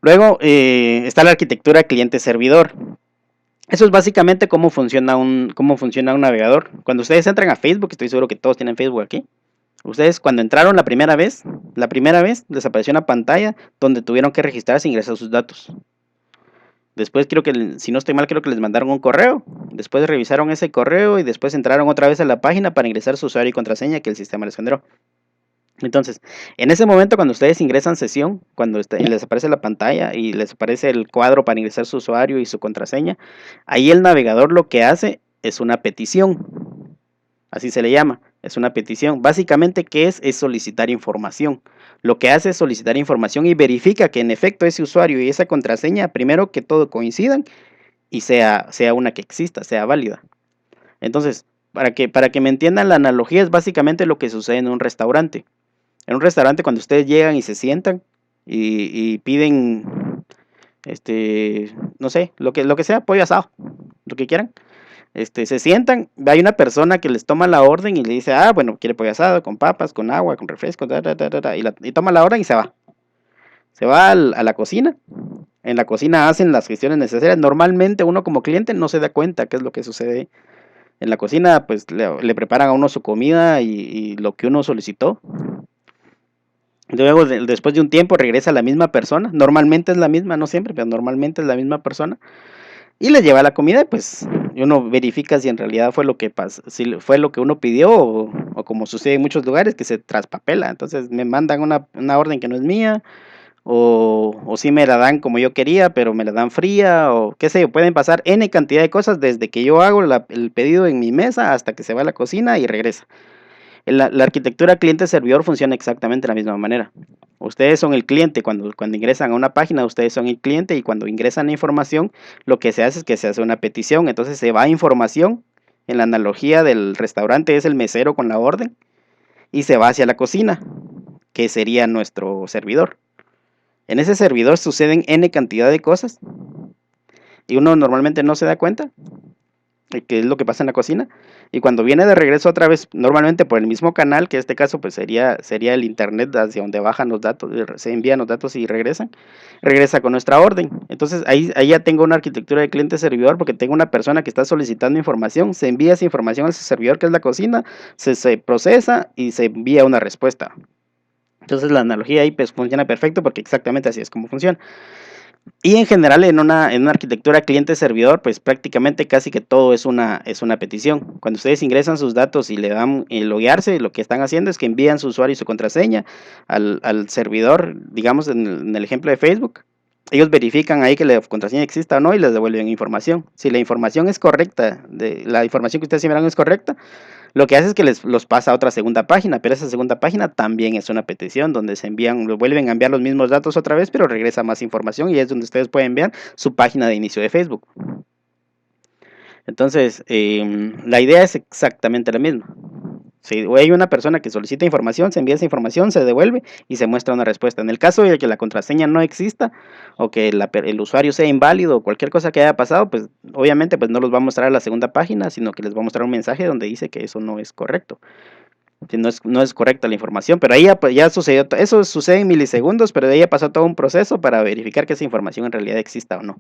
Luego está la arquitectura cliente-servidor. Eso es básicamente cómo funciona un navegador. Cuando ustedes entran a Facebook, estoy seguro que todos tienen Facebook aquí. Ustedes cuando entraron la primera vez desapareció una pantalla donde tuvieron que registrarse e ingresar sus datos. Después creo que, si no estoy mal, creo que les mandaron un correo. Después revisaron ese correo y después entraron otra vez a la página para ingresar su usuario y contraseña que el sistema les generó. Entonces, en ese momento cuando ustedes ingresan sesión, cuando les aparece la pantalla y les aparece el cuadro para ingresar su usuario y su contraseña, ahí el navegador lo que hace es una petición. Así se le llama, es una petición. Básicamente, ¿qué es? Es solicitar información. Lo que hace es solicitar información y verifica que en efecto ese usuario y esa contraseña, primero que todo, coincidan y sea una que exista, sea válida. Entonces, para que me entiendan, la analogía es básicamente lo que sucede en un restaurante. En un restaurante, cuando ustedes llegan y se sientan y piden, no sé, lo que sea, pollo asado, lo que quieran. Se sientan, hay una persona que les toma la orden y le dice, bueno, quiere pollo asado, con papas, con agua, con refresco, y toma la orden y se va. Se va a la cocina. En la cocina hacen las gestiones necesarias. Normalmente uno como cliente no se da cuenta qué es lo que sucede. En la cocina, pues le preparan a uno su comida y lo que uno solicitó. Luego, después de un tiempo, regresa la misma persona. Normalmente es la misma, no siempre, pero normalmente es la misma persona. Y le lleva la comida, pues uno verifica si en realidad fue lo que pasó, si fue lo que uno pidió o como sucede en muchos lugares que se traspapela. Entonces me mandan una orden que no es mía o si me la dan como yo quería, pero me la dan fría o qué sé yo. Pueden pasar N cantidad de cosas desde que yo hago el pedido en mi mesa hasta que se va a la cocina y regresa. La arquitectura cliente-servidor funciona exactamente de la misma manera. Ustedes son el cliente, cuando ingresan a una página, ustedes son el cliente y cuando ingresan información, lo que se hace es que se hace una petición, entonces se va información, en la analogía del restaurante es el mesero con la orden, y se va hacia la cocina, que sería nuestro servidor. En ese servidor suceden N cantidad de cosas y uno normalmente no se da cuenta, que es lo que pasa en la cocina, y cuando viene de regreso otra vez, normalmente por el mismo canal, que en este caso pues sería el internet hacia donde bajan los datos, se envían los datos y regresa con nuestra orden. Entonces ahí ya tengo una arquitectura de cliente-servidor porque tengo una persona que está solicitando información, se envía esa información al servidor que es la cocina, se procesa y se envía una respuesta. Entonces la analogía ahí pues funciona perfecto porque exactamente así es como funciona. Y en general en una arquitectura cliente-servidor, pues prácticamente casi que todo es una petición. Cuando ustedes ingresan sus datos y le dan loguearse, lo que están haciendo es que envían su usuario y su contraseña al servidor, digamos en el ejemplo de Facebook. Ellos verifican ahí que la contraseña exista o no y les devuelven información. Si la información es correcta, la información que ustedes enviaron es correcta, lo que hace es que los pasa a otra segunda página, pero esa segunda página también es una petición donde vuelven a enviar los mismos datos otra vez, pero regresa más información y es donde ustedes pueden ver su página de inicio de Facebook. Entonces, la idea es exactamente la misma. Si hay una persona que solicita información, se envía esa información, se devuelve y se muestra una respuesta. En el caso de que la contraseña no exista o que el usuario sea inválido o cualquier cosa que haya pasado, pues obviamente pues no los va a mostrar a la segunda página, sino que les va a mostrar un mensaje donde dice que eso no es correcto. Que no es correcta la información, pero ahí ya sucedió, eso sucede en milisegundos, pero de ahí ya pasó todo un proceso para verificar que esa información en realidad exista o no.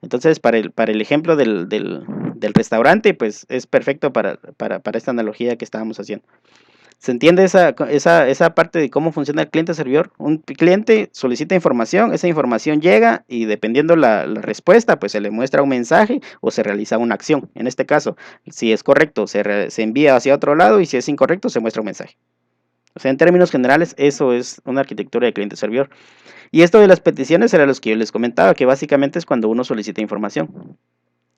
Entonces, para el ejemplo del restaurante, pues es perfecto para esta analogía que estábamos haciendo. ¿Se entiende esa parte de cómo funciona el cliente-servidor? Un cliente solicita información, esa información llega y dependiendo la respuesta, pues se le muestra un mensaje o se realiza una acción. En este caso, si es correcto, se envía hacia otro lado y si es incorrecto, se muestra un mensaje. O sea, en términos generales, eso es una arquitectura de cliente-servidor. Y esto de las peticiones era los que yo les comentaba, que básicamente es cuando uno solicita información.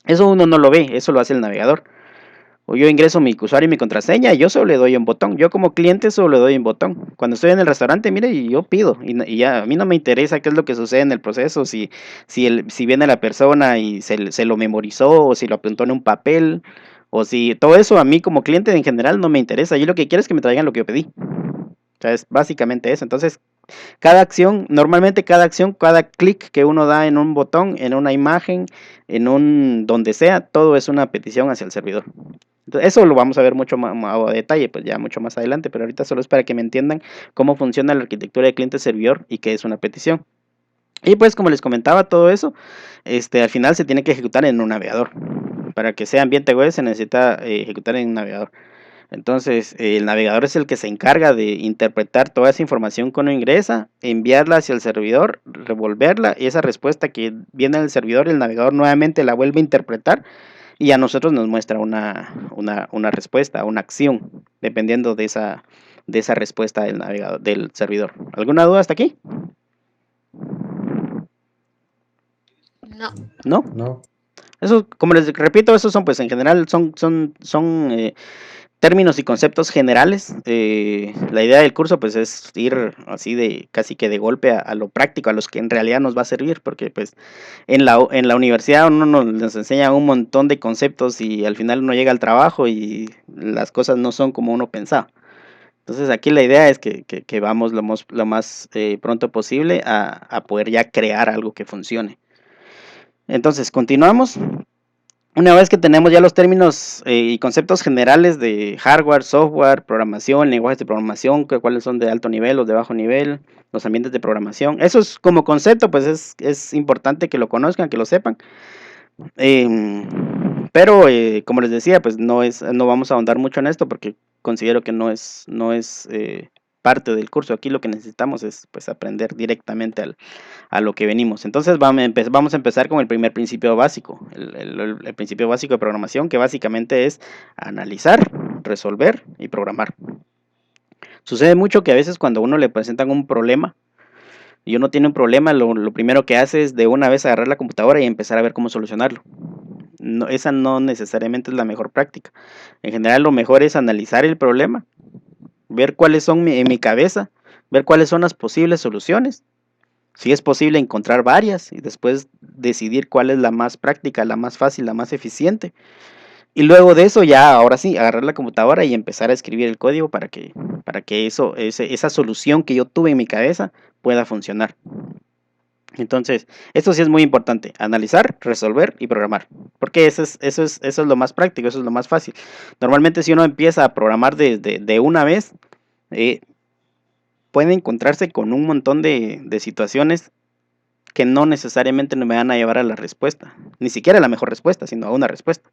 Eso uno no lo ve, eso lo hace el navegador. O yo ingreso mi usuario y mi contraseña y yo solo le doy un botón. Yo como cliente solo le doy un botón. Cuando estoy en el restaurante, mire, y yo pido. Y ya a mí no me interesa qué es lo que sucede en el proceso. Si viene la persona y se lo memorizó o si lo apuntó en un papel. O si todo eso a mí como cliente en general no me interesa. Yo lo que quiero es que me traigan lo que yo pedí. O sea, es básicamente eso. Entonces, normalmente cada acción, cada clic que uno da en un botón, en una imagen, donde sea, todo es una petición hacia el servidor. Entonces, eso lo vamos a ver mucho más a detalle, pues ya mucho más adelante, pero ahorita solo es para que me entiendan cómo funciona la arquitectura de cliente-servidor y qué es una petición. Y pues como les comentaba todo eso, al final se tiene que ejecutar en un navegador. Para que sea ambiente web se necesita ejecutar en un navegador. Entonces, el navegador es el que se encarga de interpretar toda esa información que uno ingresa, enviarla hacia el servidor, revolverla, y esa respuesta que viene del servidor, el navegador nuevamente la vuelve a interpretar y a nosotros nos muestra una respuesta, una acción, dependiendo de esa respuesta del navegador, del servidor. ¿Alguna duda hasta aquí? No. ¿No? No. Eso, como les repito, esos son, pues en general, son términos y conceptos generales. La idea del curso, pues, es ir así de casi que de golpe a lo práctico, a los que en realidad nos va a servir, porque, pues, en la universidad uno nos enseña un montón de conceptos y al final uno llega al trabajo y las cosas no son como uno pensaba. Entonces, aquí la idea es que vamos lo más pronto posible a poder ya crear algo que funcione. Entonces, continuamos. Una vez que tenemos ya los términos y conceptos generales de hardware, software, programación, lenguajes de programación, cuáles son de alto nivel o de bajo nivel, los ambientes de programación. Eso es como concepto, pues es importante que lo conozcan, que lo sepan. Pero como les decía, pues no vamos a ahondar mucho en esto porque considero que no es parte del curso. Aquí lo que necesitamos es pues aprender directamente a lo que venimos. Entonces vamos a empezar con el primer principio básico, el principio básico de programación, que básicamente es analizar, resolver y programar. Sucede mucho que a veces cuando a uno le presentan un problema y uno tiene un problema, lo primero que hace es de una vez agarrar la computadora y empezar a ver cómo solucionarlo. No, esa no necesariamente es la mejor práctica. En general lo mejor es analizar el problema, ver cuáles son en mi cabeza, ver cuáles son las posibles soluciones. Si es posible encontrar varias y después decidir cuál es la más práctica, la más fácil, la más eficiente. Y luego de eso ya, ahora sí, agarrar la computadora y empezar a escribir el código para que esa solución que yo tuve en mi cabeza pueda funcionar. Entonces, esto sí es muy importante, analizar, resolver y programar, porque eso es lo más práctico, eso es lo más fácil. Normalmente si uno empieza a programar de una vez, puede encontrarse con un montón de situaciones que no necesariamente me van a llevar a la respuesta, ni siquiera a la mejor respuesta, sino a una respuesta.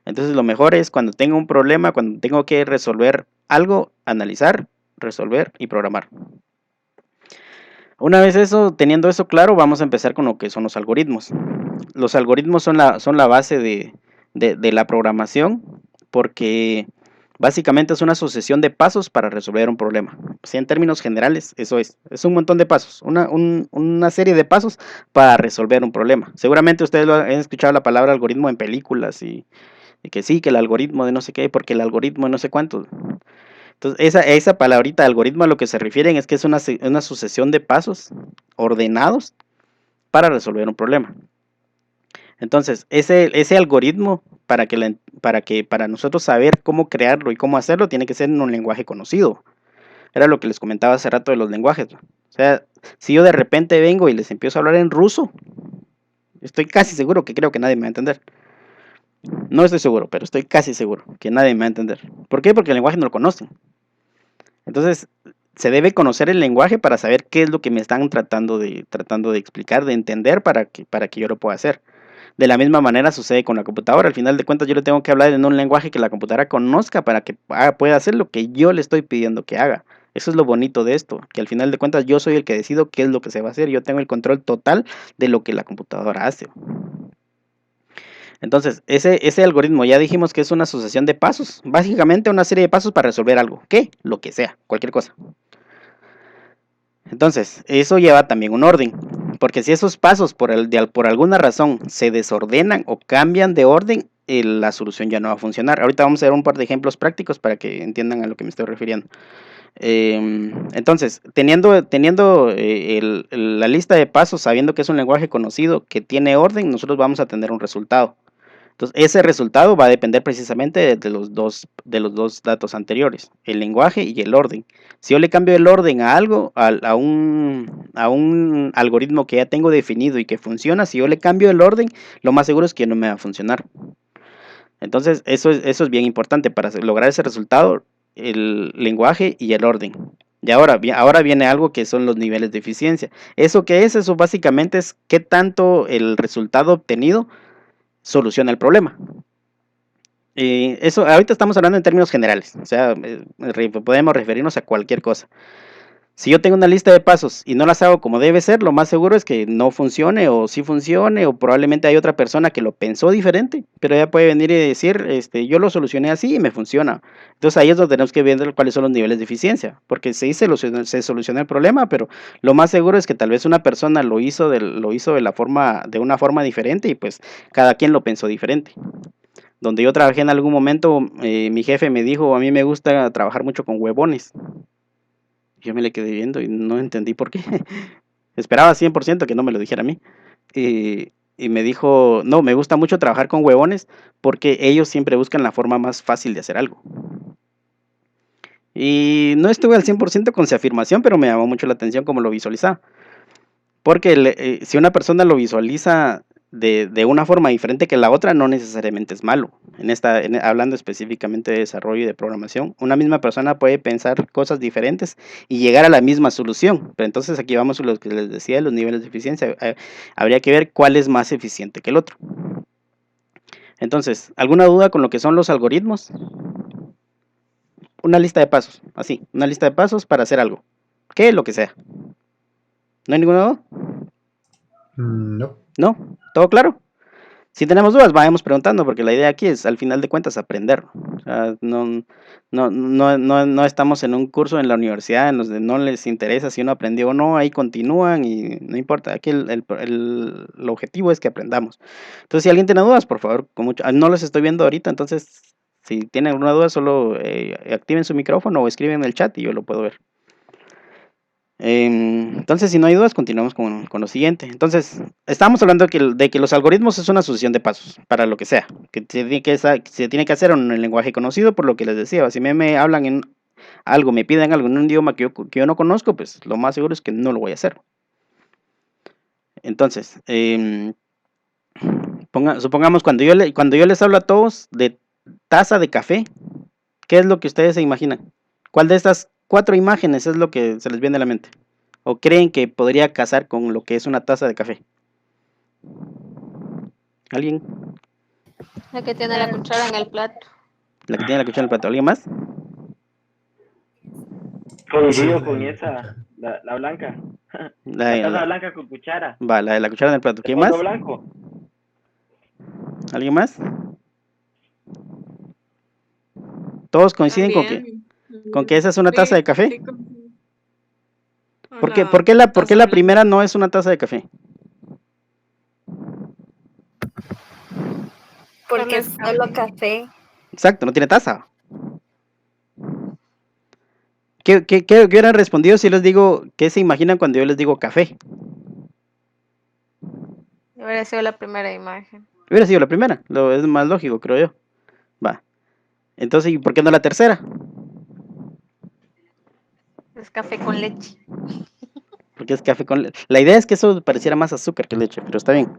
Entonces lo mejor es cuando tengo un problema, cuando tengo que resolver algo, analizar, resolver y programar. Una vez teniendo eso claro, vamos a empezar con lo que son los algoritmos. Los algoritmos son la base de la programación porque básicamente es una sucesión de pasos para resolver un problema. O sea, en términos generales, eso es un montón de pasos, una serie de pasos para resolver un problema. Seguramente ustedes han escuchado la palabra algoritmo en películas y que sí, que el algoritmo de no sé qué, porque el algoritmo de no sé cuánto. Entonces, esa palabrita algoritmo a lo que se refieren es que es una sucesión de pasos ordenados para resolver un problema. Entonces, ese algoritmo, para nosotros saber cómo crearlo y cómo hacerlo, tiene que ser en un lenguaje conocido. Era lo que les comentaba hace rato de los lenguajes. O sea, si yo de repente vengo y les empiezo a hablar en ruso, estoy casi seguro que creo que nadie me va a entender. No estoy seguro, pero estoy casi seguro que nadie me va a entender. ¿Por qué? Porque el lenguaje no lo conocen. Entonces, se debe conocer el lenguaje para saber qué es lo que me están tratando de explicar, de entender para que yo lo pueda hacer. De la misma manera sucede con la computadora. Al final de cuentas, yo le tengo que hablar en un lenguaje que la computadora conozca para que pueda hacer lo que yo le estoy pidiendo que haga. Eso es lo bonito de esto, que al final de cuentas yo soy el que decido qué es lo que se va a hacer. Yo tengo el control total de lo que la computadora hace. Entonces, ese algoritmo ya dijimos que es una sucesión de pasos. Básicamente una serie de pasos para resolver algo. ¿Qué? Lo que sea, cualquier cosa. Entonces, eso lleva también un orden. Porque si esos pasos por alguna razón se desordenan o cambian de orden, la solución ya no va a funcionar. Ahorita vamos a ver un par de ejemplos prácticos para que entiendan a lo que me estoy refiriendo. Entonces, teniendo la lista de pasos, sabiendo que es un lenguaje conocido, que tiene orden, nosotros vamos a tener un resultado. Entonces, ese resultado va a depender precisamente de los dos datos anteriores, el lenguaje y el orden. Si yo le cambio el orden a algo, a un algoritmo que ya tengo definido y que funciona, si yo le cambio el orden, lo más seguro es que no me va a funcionar. Entonces, eso es bien importante para lograr ese resultado, el lenguaje y el orden. Y ahora viene algo que son los niveles de eficiencia. ¿Eso qué es? Eso básicamente es qué tanto el resultado obtenido soluciona el problema. Eso, ahorita estamos hablando en términos generales, o sea, podemos referirnos a cualquier cosa. Si yo tengo una lista de pasos y no las hago como debe ser, lo más seguro es que no funcione o sí funcione o probablemente hay otra persona que lo pensó diferente, pero ella puede venir y decir, yo lo solucioné así y me funciona. Entonces ahí es donde tenemos que ver cuáles son los niveles de eficiencia, porque sí se solucionó el problema, pero lo más seguro es que tal vez una persona lo hizo de una forma diferente y pues cada quien lo pensó diferente. Donde yo trabajé en algún momento, mi jefe me dijo, a mí me gusta trabajar mucho con huevones. Yo me le quedé viendo y no entendí por qué. Esperaba 100% que no me lo dijera a mí. Y me dijo, no, me gusta mucho trabajar con huevones porque ellos siempre buscan la forma más fácil de hacer algo. Y no estuve al 100% con su afirmación, pero me llamó mucho la atención cómo lo visualizaba. Porque si una persona lo visualiza de una forma diferente que la otra, no necesariamente es malo. Hablando específicamente de desarrollo y de programación, una misma persona puede pensar cosas diferentes y llegar a la misma solución. Pero entonces aquí vamos a lo que les decía de los niveles de eficiencia. Habría que ver cuál es más eficiente que el otro. Entonces, ¿alguna duda con lo que son los algoritmos? Una lista de pasos, así, una lista de pasos para hacer algo. ¿Qué? Lo que sea. ¿No hay ninguna duda? No. ¿No? ¿Todo claro? Si tenemos dudas, vayamos preguntando, porque la idea aquí es, al final de cuentas, aprender. O sea, no estamos en un curso en la universidad en los que no les interesa si uno aprendió o no, ahí continúan y no importa. Aquí el objetivo es que aprendamos. Entonces, si alguien tiene dudas, por favor, no los estoy viendo ahorita, entonces, si tienen alguna duda, solo activen su micrófono o escriben en el chat y yo lo puedo ver. Entonces, si no hay dudas, continuamos con lo siguiente. Entonces, estamos hablando de que los algoritmos es una sucesión de pasos para lo que sea, que se tiene que hacer en el lenguaje conocido, por lo que les decía. Si me hablan en algo, me piden algo en un idioma que yo no conozco, pues lo más seguro es que no lo voy a hacer. Entonces, supongamos cuando yo les hablo a todos de taza de café, ¿qué es lo que ustedes se imaginan? ¿Cuál de estas 4 imágenes es lo que se les viene a la mente? ¿O creen que podría casar con lo que es una taza de café? ¿Alguien? La que tiene la cuchara en el plato. La que tiene la cuchara en el plato. ¿Alguien más? Coincido con esa, la blanca. La taza blanca con cuchara. Va, la de la cuchara en el plato. ¿De ¿Quién fondo más? blanco? ¿Alguien más? ¿Todos coinciden con que esa es una taza de café? ¿Por qué la primera no es una taza de café? Porque es solo café. Exacto, no tiene taza. ¿Qué hubieran respondido si les digo qué se imaginan cuando yo les digo café? Hubiera sido la primera imagen. Hubiera sido la primera, es más lógico, creo yo. Va. Entonces, ¿y por qué no la tercera? Es café con leche. Porque es café con leche. La idea es que eso pareciera más azúcar que leche, pero está bien.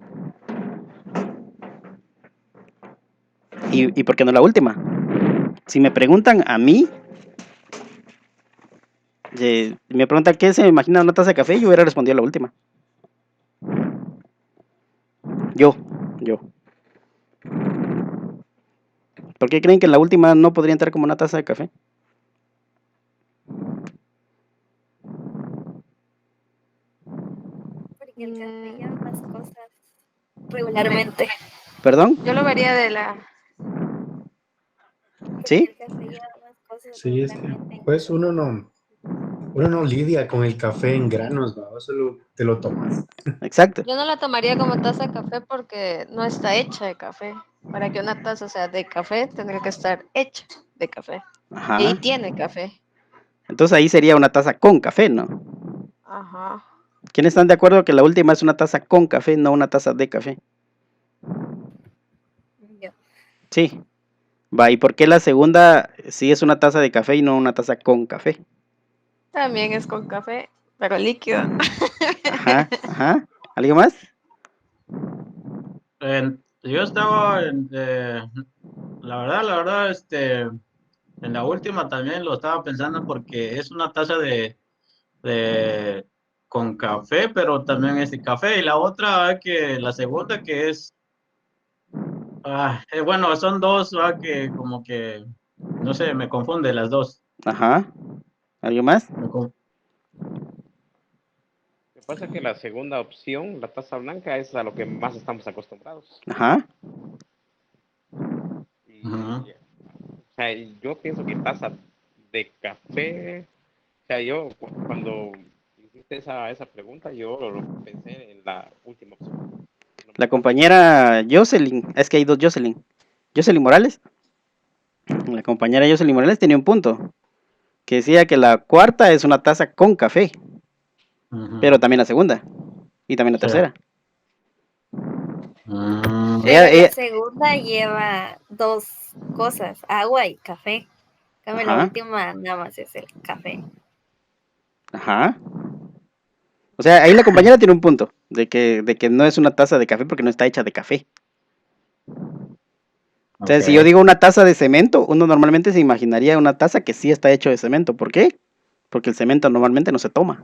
¿Y por qué no la última? Si me preguntan a mí, me preguntan qué se imagina una taza de café, yo hubiera respondido la última. Yo. ¿Por qué creen que la última no podría entrar como una taza de café? Porque el café lleva más cosas regularmente. ¿Perdón? Yo lo vería de la... ¿Sí? El café lleva más cosas Sí, es que regularmente. pues uno no lidia con el café en granos, ¿no? Solo te lo tomas. Exacto. Yo no la tomaría como taza de café porque no está hecha de café. Para que una taza sea de café, tendría que estar hecha de café. Ajá. Y ahí tiene café. Entonces ahí sería una taza con café, ¿no? Ajá. ¿Quiénes están de acuerdo que la última es una taza con café, no una taza de café? Yo. Sí. Va, ¿y por qué la segunda sí es una taza de café y no una taza con café? También es con café, pero líquido. Ajá. ¿Alguien más? Yo estaba, la verdad, En la última también lo estaba pensando porque es una taza con café, pero también es de café. Y la otra, que la segunda que es, bueno, son dos, que como que, no sé, me confunde las dos. Ajá. ¿Algo más? Lo que pasa es que la segunda opción, la taza blanca, es a lo que más estamos acostumbrados. Ajá. Y, o sea, yo pienso que taza de café, o sea, yo cuando hiciste esa pregunta, yo lo pensé en la última opción. La compañera Jocelyn, es que hay dos Jocelyn. Jocelyn Morales. La compañera Jocelyn Morales tenía un punto. Que decía que la cuarta es una taza con café. Pero también la segunda. Y también la tercera. Pero la segunda lleva dos cosas, agua y café. La última nada más es el café. Ajá. O sea, ahí la compañera tiene un punto. De que no es una taza de café porque no está hecha de café. O sea, si yo digo una taza de cemento, uno normalmente se imaginaría una taza que sí está hecho de cemento. ¿Por qué? Porque el cemento normalmente no se toma.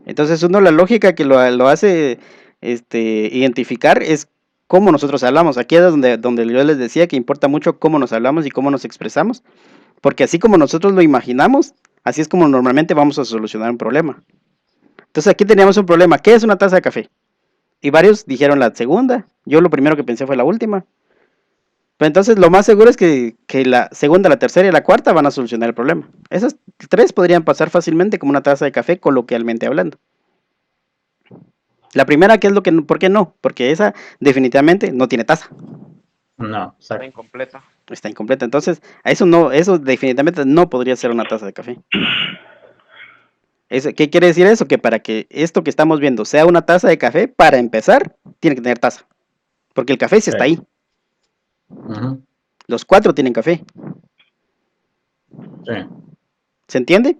Entonces uno la lógica que lo hace identificar es cómo nosotros hablamos. Aquí es donde yo les decía que importa mucho cómo nos hablamos y cómo nos expresamos. Porque así como nosotros lo imaginamos, así es como normalmente vamos a solucionar un problema. Entonces aquí teníamos un problema. ¿Qué es una taza de café? Y varios dijeron la segunda. Yo lo primero que pensé fue la última. Pero entonces lo más seguro es que la segunda, la tercera y la cuarta van a solucionar el problema. Esas tres podrían pasar fácilmente como una taza de café coloquialmente hablando. La primera, ¿qué es lo que por qué no? Porque esa definitivamente no tiene taza. No, está incompleta. Está incompleta. Entonces, eso definitivamente no podría ser una taza de café. ¿Qué quiere decir eso? Que para que esto que estamos viendo sea una taza de café, para empezar, tiene que tener taza. Porque el café sí está ahí. Los cuatro tienen café. Sí. ¿Se entiende?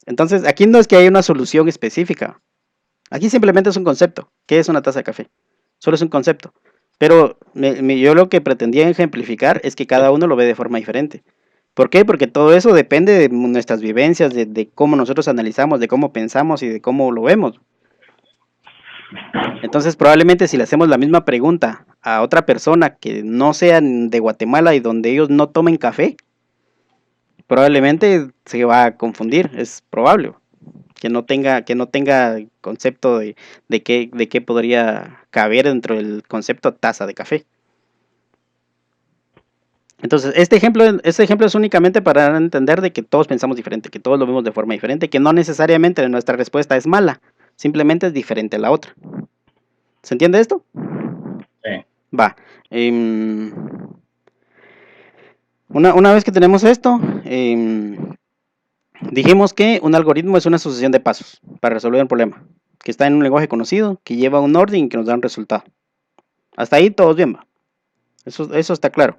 Entonces, aquí no es que haya una solución específica. Aquí simplemente es un concepto. ¿Qué es una taza de café? Solo es un concepto. Pero yo lo que pretendía ejemplificar es que cada uno lo ve de forma diferente. ¿Por qué? Porque todo eso depende de nuestras vivencias, de cómo nosotros analizamos, de cómo pensamos y de cómo lo vemos. Entonces, probablemente si le hacemos la misma pregunta a otra persona que no sea de Guatemala y donde ellos no tomen café, probablemente se va a confundir. Es probable que no tenga concepto de qué podría caber dentro del concepto taza de café. Entonces, este ejemplo es únicamente para entender de que todos pensamos diferente, que todos lo vemos de forma diferente, que no necesariamente nuestra respuesta es mala, simplemente es diferente a la otra. ¿Se entiende esto? Sí. Va. Una vez que tenemos esto, dijimos que un algoritmo es una sucesión de pasos para resolver un problema, que está en un lenguaje conocido, que lleva un orden y que nos da un resultado. Hasta ahí todos bien, va. Eso está claro.